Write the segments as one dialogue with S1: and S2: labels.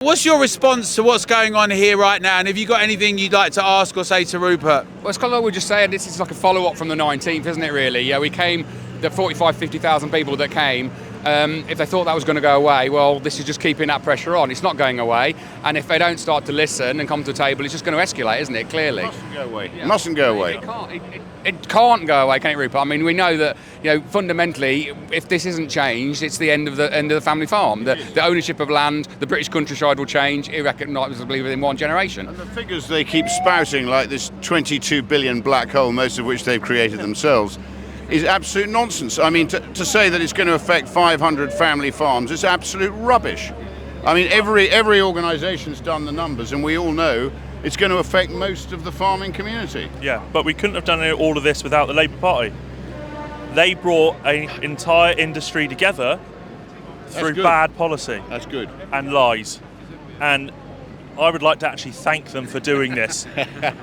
S1: What's your response to what's going on here right now? And have you got anything you'd like to ask or say to Rupert?
S2: Well, it's kind of like we were just saying, this is like a follow-up from the 19th, isn't it, really? Yeah, we came, the 45, 50,000 people that came, if they thought that was going to go away, well, this is just keeping that pressure on. It's not going away. And if they don't start to listen and come to the table, it's just going to escalate, isn't it, clearly?
S3: It mustn't go away.
S2: Yeah.
S3: It mustn't go away.
S2: It can't go away, can it, Rupert? I mean, we know that, fundamentally, if this isn't changed, it's the end of the family farm. The ownership of land, the British countryside will change irrecognizably within one generation.
S3: And the figures they keep spouting, like this 22 billion black hole, most of which they've created themselves, is absolute nonsense. I mean, to say that it's going to affect 500 family farms is absolute rubbish. I mean, every organisation's done the numbers, and we all know it's going to affect most of the farming community.
S4: Yeah, but we couldn't have done all of this without the Labour Party. They brought an entire industry together through bad policy.
S3: That's good.
S4: And lies. And I would like to actually thank them for doing this,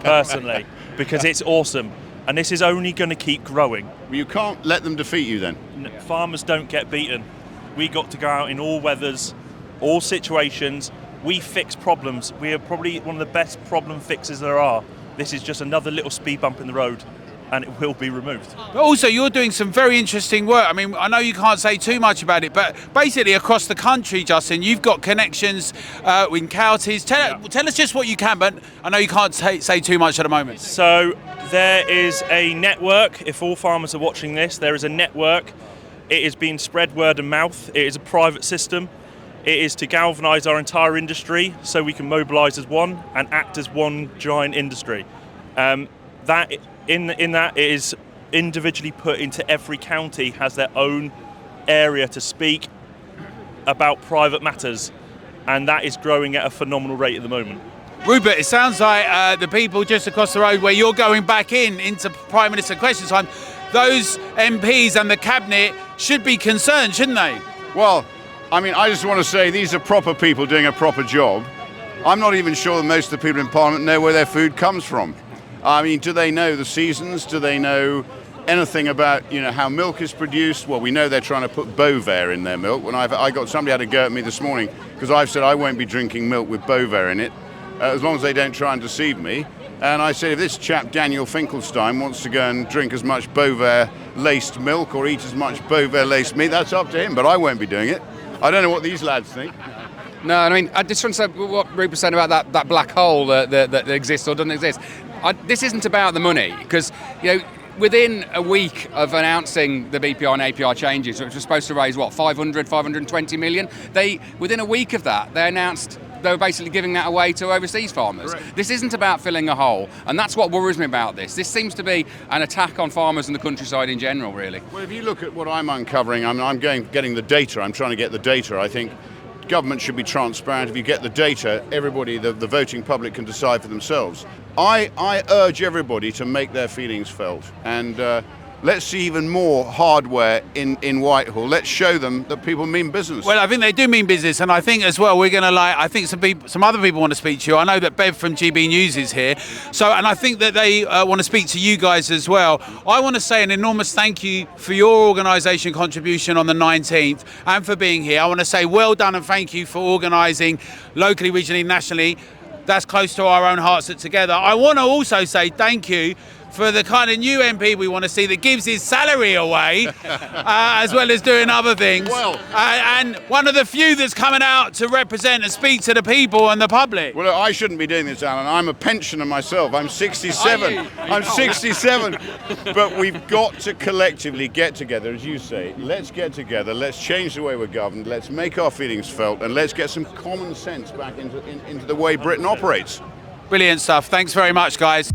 S4: personally, because it's awesome. And this is only going to keep growing.
S3: Well, you can't let them defeat you then.
S4: Farmers don't get beaten. We got to go out in all weathers, all situations. We fix problems. We are probably one of the best problem fixers there are. This is just another little speed bump in the road, and it will be removed.
S1: But also, you're doing some very interesting work. I mean, I know you can't say too much about it, but basically across the country, Justin, you've got connections in counties. Tell us just what you can, but I know you can't say too much at the moment.
S4: So there is a network. If all farmers are watching this, there is a network. It is being spread word of mouth. It is a private system. It is to galvanise our entire industry so we can mobilise as one and act as one giant industry. That it is individually put into every county, has their own area to speak about private matters, and that is growing at a phenomenal rate at the moment.
S1: Rupert, it sounds like the people just across the road where you're going back into Prime Minister question time, those MPs and the Cabinet should be concerned, shouldn't they?
S3: Well, I mean, I just want to say these are proper people doing a proper job. I'm not even sure that most of the people in Parliament know where their food comes from. I mean, do they know the seasons? Do they know anything about, how milk is produced? Well, we know they're trying to put Bovaer in their milk. When somebody had a go at me this morning because I've said I won't be drinking milk with Bovaer in it, as long as they don't try and deceive me. And I said, if this chap Daniel Finkelstein wants to go and drink as much Bovaer-laced milk or eat as much Bovaer-laced meat, that's up to him, but I won't be doing it. I don't know what these lads think.
S2: No, I mean, I just want to say what Rupert said about that black hole that exists or doesn't exist. This isn't about the money, because, within a week of announcing the BPI and API changes, which was supposed to raise, 520 million, within a week of that, they announced they were basically giving that away to overseas farmers.
S3: Correct.
S2: This isn't about filling a hole, and that's what worries me about this. This seems to be an attack on farmers and the countryside in general, really.
S3: Well, if you look at what I'm uncovering, I'm getting the data. I'm trying to get the data. I think government should be transparent. If you get the data, everybody, the voting public, can decide for themselves. I urge everybody to make their feelings felt, and let's see even more hardware in Whitehall. Let's show them that people mean business.
S1: Well, I think they do mean business, and I think as well we're going to I think some other people want to speak to you. I know that Bev from GB News is here, and I think that they want to speak to you guys as well. I want to say an enormous thank you for your organisation contribution on the 19th and for being here. I want to say well done and thank you for organising locally, regionally, nationally. That's close to our own hearts at Together. I want to also say thank you for the kind of new MP we want to see that gives his salary away, as well as doing other things.
S3: Well,
S1: and one of the few that's coming out to represent and speak to the people and the public.
S3: Well, I shouldn't be doing this, Alan. I'm a pensioner myself. I'm 67. I'm 67. But we've got to collectively get together, as you say. Let's get together. Let's change the way we're governed. Let's make our feelings felt, and let's get some common sense back into the way Britain operates.
S1: Brilliant stuff. Thanks very much, guys.